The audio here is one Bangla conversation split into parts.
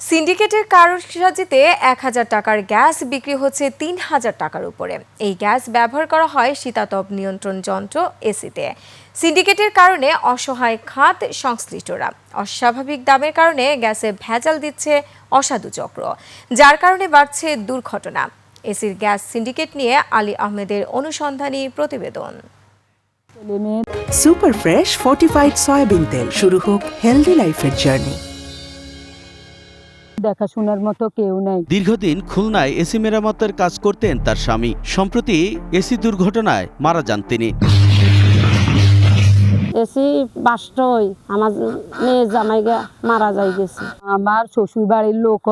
সিন্ডিকেটের কারসাজিতে ১,০০০ টাকার গ্যাস বিক্রি হচ্ছে ৩,০০০ টাকার উপরে। এই গ্যাস ব্যবহার করা হয় শীতাতপ নিয়ন্ত্রণ যন্ত্র এসিতে। সিন্ডিকেটের কারণে অসহায় খাত সংশ্লিষ্টরা। অস্বাভাবিক দামের কারণে গ্যাসে ভেজাল দিচ্ছে অসাধু চক্র, যার কারণে বাড়ছে দুর্ঘটনা। এসির গ্যাস সিন্ডিকেট নিয়ে আলী আহমেদের অনুসন্ধানী প্রতিবেদন। সুপার ফ্রেশ ফর্টিফাইড সয়াবিন তেল, শুরু হোক হেলদি লাইফের জার্নি। দেখাশোনার মতো কেউ নাই। দীর্ঘদিন খুলনায় এসি মেরামতের কাজ করতেন তার স্বামী। সম্প্রতি এসি দুর্ঘটনায় মারা যান তিনি। এসি বাস্টই আমার মেয়ে জামাইগা মারা যাই গেছে। আমার শ্বশুর বাড়ির লোক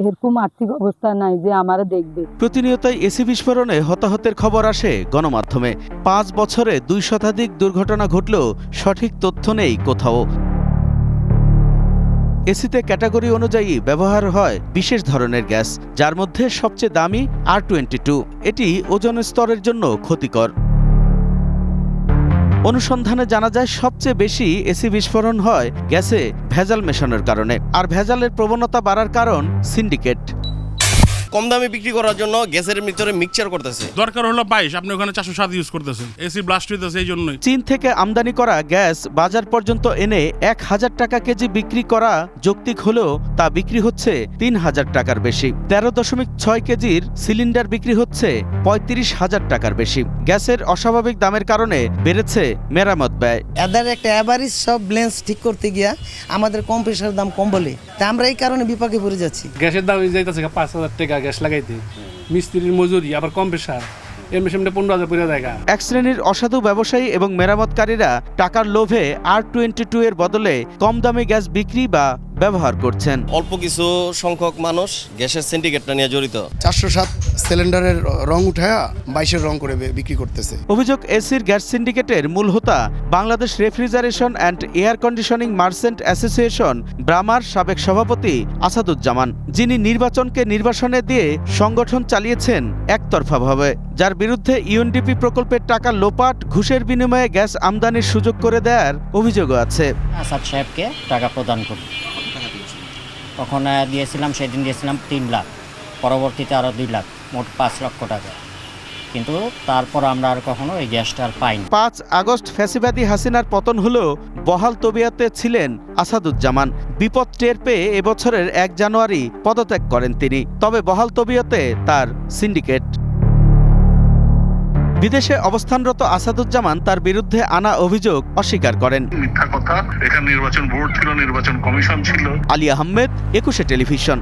এরকম আর্থিক অবস্থা নাই যে আমারে দেখবে। প্রতিনিয়তই এসি বিস্ফোরণে হতাহতের খবর আসে গণমাধ্যমে। ৫ বছরে ২ শতাধিক দুর্ঘটনা ঘটলেও সঠিক তথ্য নেই কোথাও। এসিতে ক্যাটাগরি অনুযায়ী ব্যবহার হয় বিশেষ ধরনের গ্যাস, যার মধ্যে সবচেয়ে দামি R22। এটি ওজোন স্তরের জন্য ক্ষতিকর। অনুসন্ধানে জানা যায় সবচেয়ে বেশি এসি বিস্ফোরণ হয় গ্যাসে ভেজাল মেশানোর কারণে। আর ভেজালের প্রবণতা বাড়ার কারণ সিন্ডিকেট। কম দামে বিক্রি করার জন্য গ্যাসের ভিতরে মিক্সচার করতেছে। দরকার হলো 22, আপনি ওখানে 407 ইউজ করতেছেন। এসি ব্লাস্ট হইতেছে এই জন্যই। চীন থেকে আমদানি করা গ্যাস বাজার পর্যন্ত এনে ১,০০০ টাকা কেজি বিক্রি করা যৌক্তিক হলেও তা বিক্রি হচ্ছে ৩,০০০ টাকার বেশি। ১৩.৬ কেজির সিলিন্ডার বিক্রি হচ্ছে ৩৫,০০০ টাকার বেশি। গ্যাসের অস্বাভাবিক দামের কারণে বেড়েছে মেরামত ব্যয়। এদের একটা অ্যাভারেজ সব ব্লেন্স ঠিক করতে গিয়া আমাদের কম্প্রেসার দাম কম বলে, তা আমরা এই কারণে বিপাকে পড়ে যাচ্ছি। গ্যাসের দাম যাইতেছে ৫,০০০ টাকা গ্যাস লাগাইতে, মিস্ত্রির মজুরি আবার কম্প্রেসার এমনি ১৫,০০০ পড়ে জায়গা। এক শ্রেণীর অসাধু ব্যবসায়ী এবং মেরামতকারীরা টাকার লোভে R22 এর বদলে কম দামে গ্যাস বিক্রি বা ব্যবহার করছেন। অল্প কিছু সংখ্যক মানুষ গ্যাসের সিন্ডিকেটটা নিয়ে জড়িত। ৪০৭ সিলিন্ডারের রং উঠায়া ২২-এর রং করে বিক্রি করতেছে। অভিযোগ, এসির গ্যাস সিন্ডিকেটের মূল হোতা Bangladesh refrigeration and air conditioning merchant association ব্রামার সাবেক সভাপতি আসাদুজ্জামান, যিনি নির্বাচনকে নির্বাসনে দিয়ে সংগঠন চালিয়েছেন একতরফাভাবে, যার বিরুদ্ধে ইউএনডিপি প্রকল্পের টাকা লোপাট, ঘুষের বিনিময়ে গ্যাস আমদানির সুযোগ করে দেওয়ার অভিযোগও আছে। আসাদ সাহেবকে টাকা প্রদান করি, তখন সেদিন দিয়েছিলাম ৩ লাখ, পরবর্তীতে আরও ২ লাখ, মোট ৫ লক্ষ টাকা। কিন্তু তারপর আমরা আর কখনো এই গ্যাসটা আর পাইনি। ৫ আগস্ট ফ্যাসিবাদী হাসিনার পতন হলেও বহাল তবিয়তে ছিলেন আসাদুজ্জামান। বিপদ টের পেয়ে এবছরের ১ জানুয়ারি পদত্যাগ করেন তিনি। তবে বহাল তবিয়তে তার সিন্ডিকেট। বিদেশে অবস্থানরত আসাদুজ্জামান তার বিরুদ্ধে আনা অভিযোগ অস্বীকার করেন। মিথ্যা কথা, এখানে নির্বাচন বোর্ড ছিল, নির্বাচন কমিশন ছিল। আলী আহমেদ, ২১ টেলিভিশন।